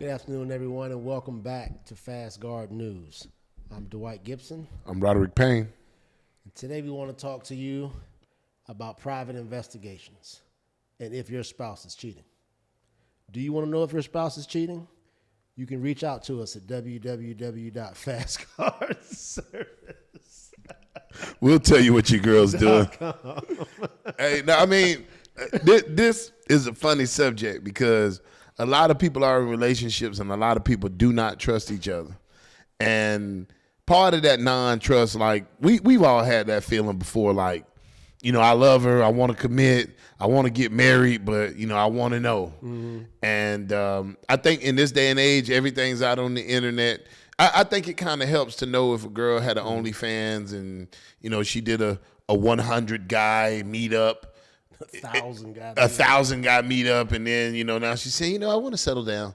Good afternoon, everyone, and welcome back to Fast Guard News. I'm Dwight Gibson. I'm Roderick Payne. And today we want to talk to you about private investigations and if your spouse is cheating. Do you want to know if your spouse is cheating? You can reach out to us at www.fastguardservice. We'll tell you what your girl's doing. Hey, now, I mean, this is a funny subject because a lot of people are in relationships and a lot of people do not trust each other. And part of that non-trust, like, we've all had that feeling before, like, you know, I love her, I want to commit, I want to get married, but, you know, I want to know. Mm-hmm. And I think in this day and age, everything's out on the internet. I think it kind of helps to know if a girl had an OnlyFans and, you know, she did a 100 guy meetup. 1,000 guy meetup, and then, you know, now she's saying, you know, I want to settle down.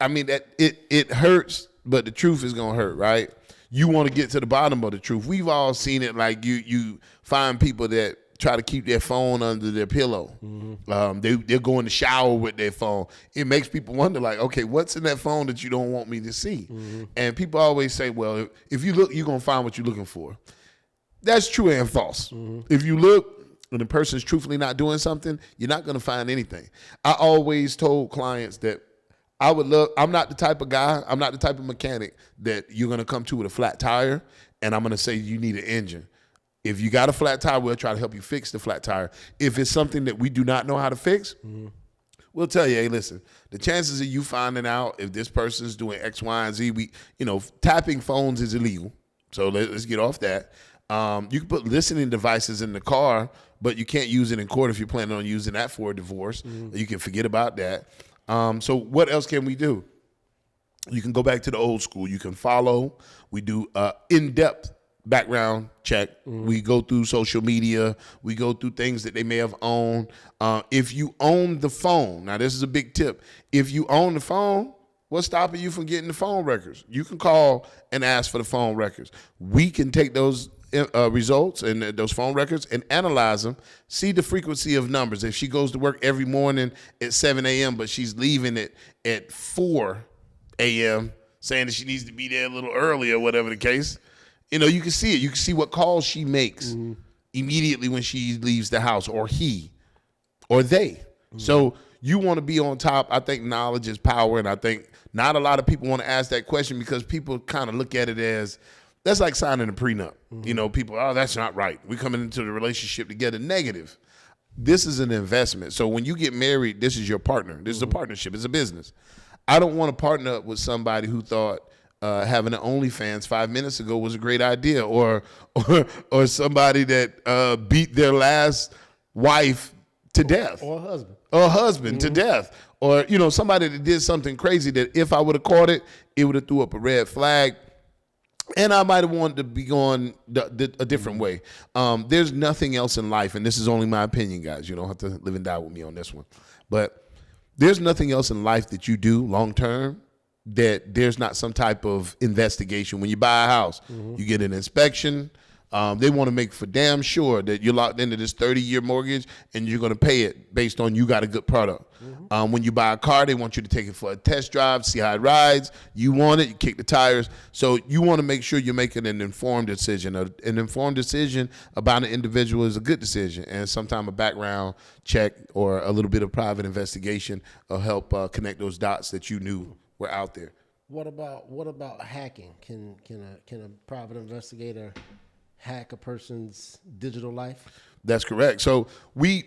I mean, that it hurts, but the truth is gonna hurt, right? You want to get to the bottom of the truth. We've all seen it. Like you find people that try to keep their phone under their pillow. Mm-hmm. They're going to shower with their phone. It makes people wonder, like, okay, what's in that phone that you don't want me to see? Mm-hmm. And people always say, well, if you look, you're gonna find what you're looking for. That's true and false. Mm-hmm. If you look, when the person's truthfully not doing something, you're not going to find anything. I always told clients that I'm not the type of guy, I'm not the type of mechanic that you're going to come to with a flat tire and I'm going to say you need an engine. If you got a flat tire, we'll try to help you fix the flat tire. If it's something that we do not know how to fix, we'll tell you, hey, listen, the chances of you finding out if this person's doing X, Y, and Z, tapping phones is illegal. So let's get off that. You can put listening devices in the car, but you can't use it in court if you're planning on using that for a divorce. Mm-hmm. You can forget about that. So what else can we do? You can go back to the old school. You can follow. We do in-depth background check. Mm-hmm. We go through social media. We go through things that they may have owned. If you own the phone, now this is a big tip. If you own the phone, what's stopping you from getting the phone records? You can call and ask for the phone records. We can take those results and those phone records and analyze them, see the frequency of numbers. If she goes to work every morning at 7 a.m., but she's leaving it at 4 a.m., saying that she needs to be there a little early or whatever the case, you know, you can see it. You can see what calls she makes immediately when she leaves the house, or he or they. Mm-hmm. So you want to be on top. I think knowledge is power, and I think not a lot of people want to ask that question because people kind of look at it as, that's like signing a prenup. Mm-hmm. You know, people, oh, that's not right. We're coming into the relationship together. Negative. This is an investment. So when you get married, this is your partner. This is a partnership. It's a business. I don't want to partner up with somebody who thought having an OnlyFans 5 minutes ago was a great idea, or somebody that beat their last wife to death. Or husband. Or husband to death. Or, you know, somebody that did something crazy that if I would have caught it, it would have threw up a red flag. And I might have wanted to be going a different way. There's nothing else in life, and this is only my opinion, guys. You don't have to live and die with me on this one. But there's nothing else in life that you do long-term that there's not some type of investigation. When you buy a house, you get an inspection. They want to make for damn sure that you're locked into this 30-year mortgage and you're going to pay it based on you got a good product. When you buy a car, they want you to take it for a test drive, see how it rides. You want it, you kick the tires. So you want to make sure you're making an informed decision. An informed decision about an individual is a good decision. And sometimes a background check or a little bit of private investigation will help connect those dots that you knew were out there. What about hacking? Can a private investigator hack a person's digital life? That's correct. So let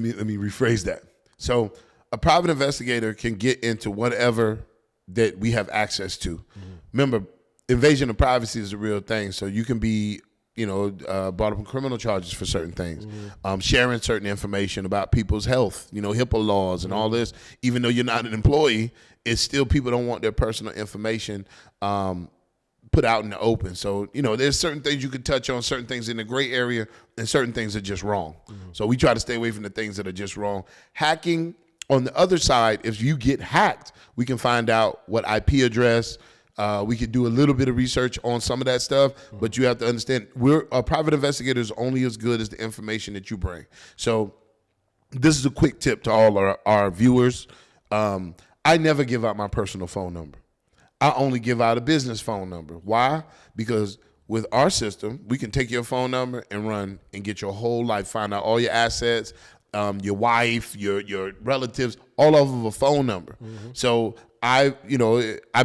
me rephrase that. So a private investigator can get into whatever that we have access to. Mm-hmm. Remember, invasion of privacy is a real thing. So you can be, brought up in criminal charges for certain things, sharing certain information about people's health, HIPAA laws and all this. Even though you're not an employee, it's still people don't want their personal information put out in the open. So, there's certain things you can touch on, certain things in the gray area, and certain things are just wrong. Mm-hmm. So we try to stay away from the things that are just wrong. Hacking, on the other side, if you get hacked, we can find out what IP address. We could do a little bit of research on some of that stuff, but you have to understand, we're a private investigator is only as good as the information that you bring. So this is a quick tip to all our viewers. I never give out my personal phone number. I only give out a business phone number. Why? Because with our system, we can take your phone number and run and get your whole life, find out all your assets, your wife, your relatives, all off of a phone number. So I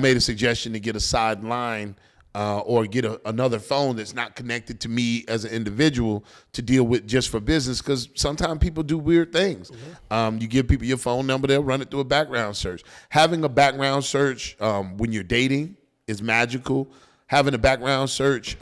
made a suggestion to get a sideline or get another phone that's not connected to me as an individual to deal with just for business, because sometimes people do weird things. You give people your phone number, they'll run it through a background search. Having a background search when you're dating is magical. Having a background search,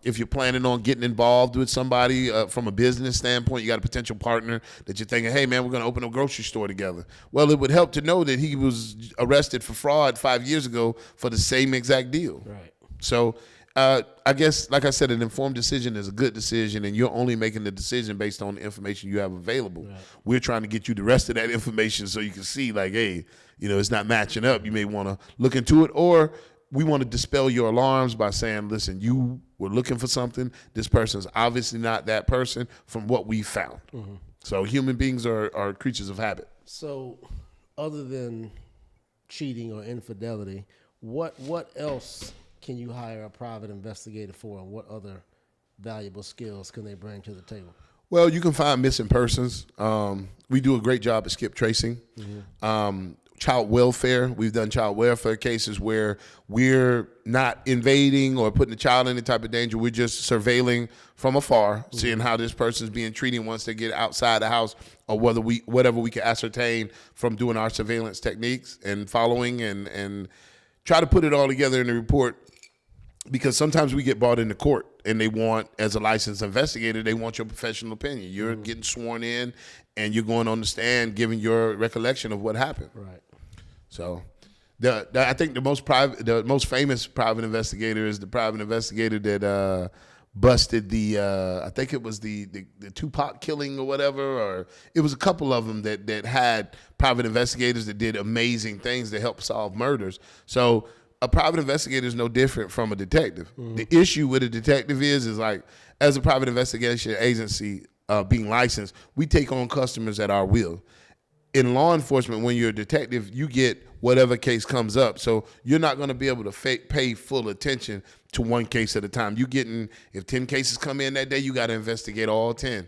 if you're planning on getting involved with somebody from a business standpoint, you got a potential partner that you're thinking, hey, man, we're going to open a grocery store together. Well, it would help to know that he was arrested for fraud 5 years ago for the same exact deal. Right. So I guess, like I said, an informed decision is a good decision, and you're only making the decision based on the information you have available. Right. We're trying to get you the rest of that information so you can see, like, hey, it's not matching up. You may want to look into it, or we want to dispel your alarms by saying, listen, you were looking for something. This person's obviously not that person from what we found. So human beings are creatures of habit. So other than cheating or infidelity, what else can you hire a private investigator for, and what other valuable skills can they bring to the table? Well, you can find missing persons. We do a great job at skip tracing. Child welfare. We've done child welfare cases where we're not invading or putting the child in any type of danger. We're just surveilling from afar, seeing how this person's being treated once they get outside the house, or whatever we can ascertain from doing our surveillance techniques and following and try to put it all together in a report. Because sometimes we get brought into court and they want, as a licensed investigator, they want your professional opinion. You're getting sworn in and you're going on the stand giving your recollection of what happened. Right. So I think the most famous private investigator is the private investigator that busted I think it was the Tupac killing or whatever, or it was a couple of them that had private investigators that did amazing things to help solve murders. So a private investigator is no different from a detective. The issue with a detective is like, as a private investigation agency being licensed, we take on customers at our will. In law enforcement, when you're a detective, you get whatever case comes up. So you're not going to be able to pay full attention to one case at a time. If 10 cases come in that day, you got to investigate all 10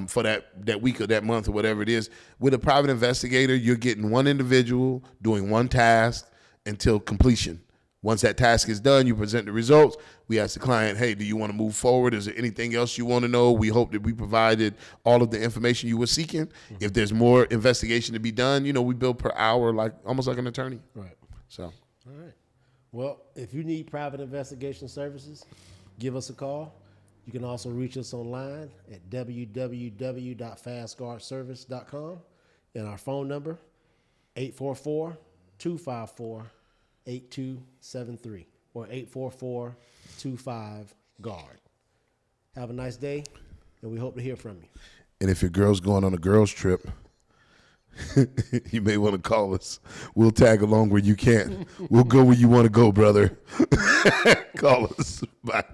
for that week or that month or whatever it is. With a private investigator, you're getting one individual doing one task until completion. Once that task is done, you present the results. We ask the client, hey, do you want to move forward? Is there anything else you want to know? We hope that we provided all of the information you were seeking. If there's more investigation to be done, we bill per hour, almost like an attorney. Right. So. All right. Well, if you need private investigation services, give us a call. You can also reach us online at www.fastguardservice.com, and our phone number, 844-254-8273 or 844-25-GUARD. Have a nice day, and we hope to hear from you. And if your girl's going on a girls' trip, you may want to call us. We'll tag along where you can. We'll go where you want to go, brother. Call us. Bye.